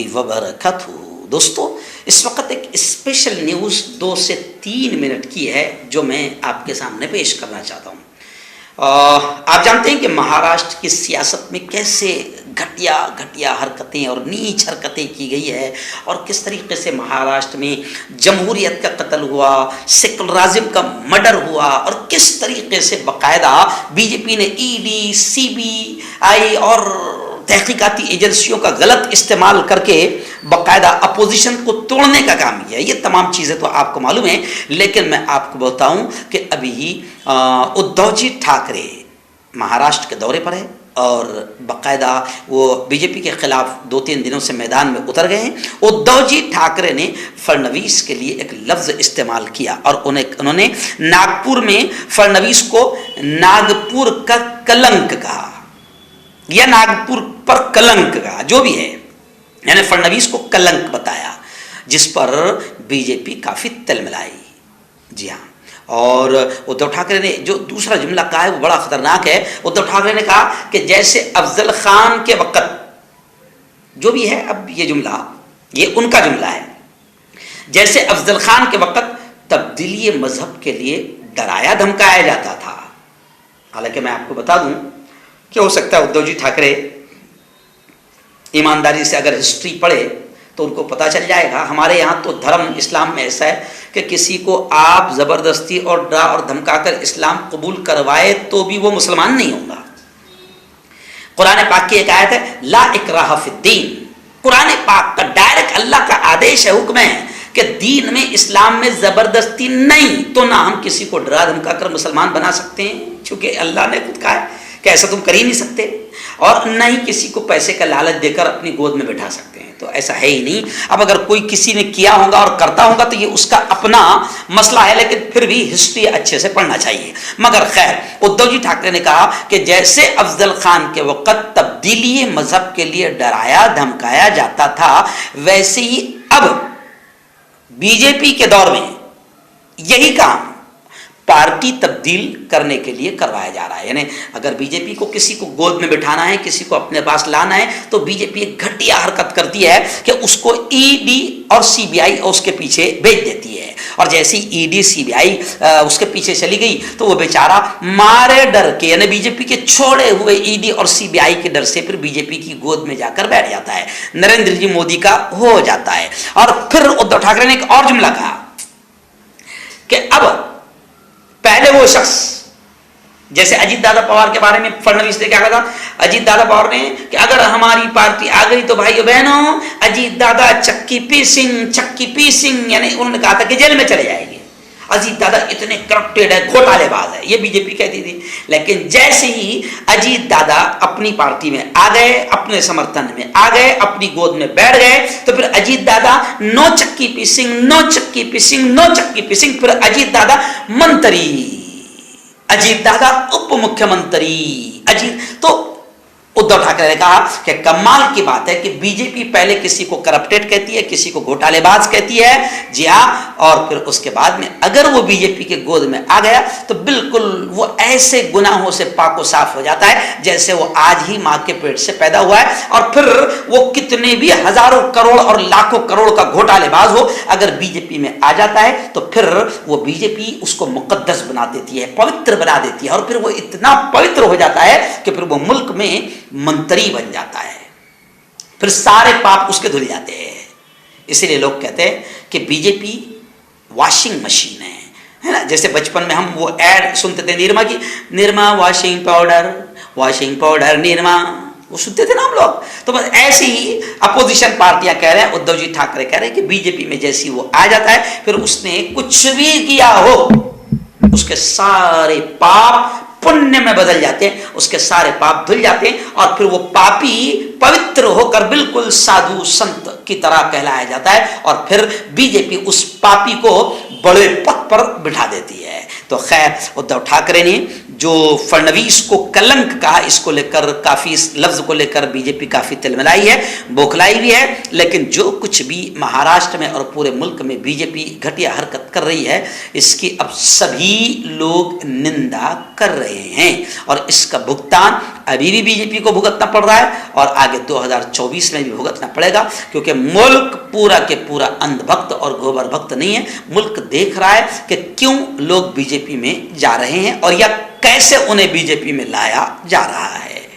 वबरकातुहू। दोस्तों, इस वक्त एक स्पेशल न्यूज़ 2 से 3 मिनट की है जो मैं आपके सामने पेश करना चाहता हूँ। आप जानते हैं कि महाराष्ट्र की सियासत में कैसे घटिया घटिया हरकतें और नीच हरकतें की गई है और किस तरीके से महाराष्ट्र में जमहूरियत का कत्ल हुआ, सेकुलरिज्म का मर्डर हुआ और किस तरीके से बाकायदा बीजेपी ने ईडी, सीबीआई और तहकीकाती एजेंसियों का गलत इस्तेमाल करके बाकायदा अपोजिशन को तोड़ने का काम किया। ये तमाम चीज़ें तो आपको मालूम है, लेकिन मैं आपको बताऊं कि अभी उद्धव जी ठाकरे महाराष्ट्र के दौरे पर है और बाकायदा वो बीजेपी के खिलाफ 2-3 दिनों से मैदान में उतर गए हैं। उद्धव जी ठाकरे ने फडणवीस के लिए एक लफ्ज़ इस्तेमाल किया और उन्होंने नागपुर में फडणवीस को नागपुर का कलंक कहा या नागपुर पर कलंक कहा, जो भी है, यानी फडणवीस को कलंक बताया, जिस पर बीजेपी काफ़ी तिलमिलाई। जी हाँ, और उद्धव ठाकरे ने जो दूसरा जुमला कहा है वो बड़ा खतरनाक है। उद्धव ठाकरे ने कहा कि जैसे अफजल खान के वक़्त, जो भी है, अब ये जुमला ये उनका जुमला है, जैसे अफजल खान के वक़्त तब्दीली मजहब के लिए डराया धमकाया जाता था। हालांकि मैं आपको बता दूं कि हो सकता है उद्धव जी ठाकरे ईमानदारी से अगर हिस्ट्री पढ़े तो उनको पता चल जाएगा। हमारे यहाँ तो धर्म इस्लाम में ऐसा है कि किसी को आप ज़बरदस्ती और डरा और धमकाकर इस्लाम कबूल करवाए तो भी वो मुसलमान नहीं होगा। कुरान पाक की एक आयत है, ला इकराह फिद्दीन। कुरान पाक का डायरेक्ट अल्लाह का आदेश है, हुक्म है कि दीन में, इस्लाम में ज़बरदस्ती नहीं। तो ना हम किसी को डरा धमकाकर मुसलमान बना सकते हैं, क्योंकि अल्लाह ने खुद कहा है कि ऐसा तुम कर ही नहीं सकते, और न ही किसी को पैसे का लालच देकर अपनी गोद में बैठा सकते हैं। तो ऐसा है ही नहीं। अब अगर कोई किसी ने किया होगा और करता होगा तो ये उसका अपना मसला है, लेकिन फिर भी हिस्ट्री अच्छे से पढ़ना चाहिए। मगर खैर, उद्धव जी ठाकरे ने कहा कि जैसे अफजल खान के वक़्त तब्दीली मजहब के लिए डराया धमकाया जाता था, वैसे ही अब बीजेपी के दौर में यही काम पार्टी तब्दील करने के लिए करवाया जा रहा है। यानी अगर बीजेपी को किसी को गोद में बिठाना है, किसी को अपने पास लाना है, तो बीजेपी एक घटिया हरकत करती है कि उसको ईडी और सीबीआई उसके पीछे भेज देती है। और जैसे ही ईडी सीबीआई उसके पीछे चली गई तो वो बेचारा मारे डर के, यानी बीजेपी के छोड़े हुए ईडी और सीबीआई के डर से फिर बीजेपी की गोद में जाकर बैठ जाता है, नरेंद्र जी मोदी का हो जाता है। और फिर उद्धव ठाकरे ने एक और जुमला कहा कि अब पहले वो शख्स, जैसे अजीत दादा पवार के बारे में फडणवीस ने क्या कहा था, अजीत दादा पवार ने कि अगर हमारी पार्टी आ गई तो भाइयों बहनों अजीत दादा चक्की पीसिंग, यानी उन्होंने कहा था कि जेल में चले जाएंगे। अजीत दादा इतने करप्टेड है, घोटालेबाज है, ये बीजेपी कहती थी। लेकिन जैसे ही अजीत दादा अपनी पार्टी में आ गए, अपने समर्थन में आ गए, अपनी गोद में बैठ गए, तो फिर अजीत दादा नो चक्की पीसिंग, फिर अजीत दादा मंत्री, अजीत दादा उप मुख्यमंत्री, अजीत। तो उद्धव ठाकरे ने कहा कि कमाल की बात है कि बीजेपी पहले किसी को करप्टेड कहती है, किसी को घोटालेबाज कहती है, जी हाँ, और फिर उसके बाद में अगर वो बीजेपी के गोद में आ गया तो बिल्कुल वो ऐसे गुनाहों से पाको साफ हो जाता है जैसे वो आज ही मां के पेट से पैदा हुआ है। और फिर वो कितने भी हजारों करोड़ और लाखों करोड़ का घोटालेबाज हो, अगर बीजेपी में आ जाता है तो फिर वो बीजेपी उसको मुकद्दस बना देती है, पवित्र बना देती है, और फिर वो इतना पवित्र हो जाता है कि फिर वो मुल्क में मंत्री बन जाता है, फिर सारे पाप उसके धुल जाते हैं। इसीलिए लोग कहते हैं कि बीजेपी वॉशिंग मशीन है ना। जैसे बचपन में हम वो ऐड सुनते थे निरमा की, निरमा वॉशिंग पाउडर निरमा, वो सुनते थे ना हम लोग। तो बस ऐसे ही अपोजिशन पार्टियां कह रहे हैं, उद्धव जी ठाकरे कह रहे हैं कि बीजेपी में जैसी वो आ जाता है, फिर उसने कुछ भी किया हो उसके सारे पाप पुण्य में बदल जाते हैं, उसके सारे पाप धुल जाते हैं, और फिर वो पापी पवित्र होकर बिल्कुल साधु संत की तरह कहलाया जाता है, और फिर बीजेपी उस पापी को बड़े पद पर बिठा देती है। तो खैर, उद्धव ठाकरे ने जो फडणवीस को कलंक कहा, इसको लेकर काफ़ी, इस लफ्ज़ को लेकर बीजेपी काफ़ी तिलमिलाई है, बौखलाई भी है। लेकिन जो कुछ भी महाराष्ट्र में और पूरे मुल्क में बीजेपी घटिया हरकत कर रही है, इसकी अब सभी लोग निंदा कर रहे हैं, और इसका भुगतान अभी भी बीजेपी को भुगतना पड़ रहा है और आगे 2024 में भी भुगतना पड़ेगा, क्योंकि मुल्क पूरा के पूरा अंधभक्त और गोबर भक्त नहीं है। मुल्क देख रहा है कि क्यों लोग बीजेपी में जा रहे हैं और या कैसे उन्हें बीजेपी में लाया जा रहा है।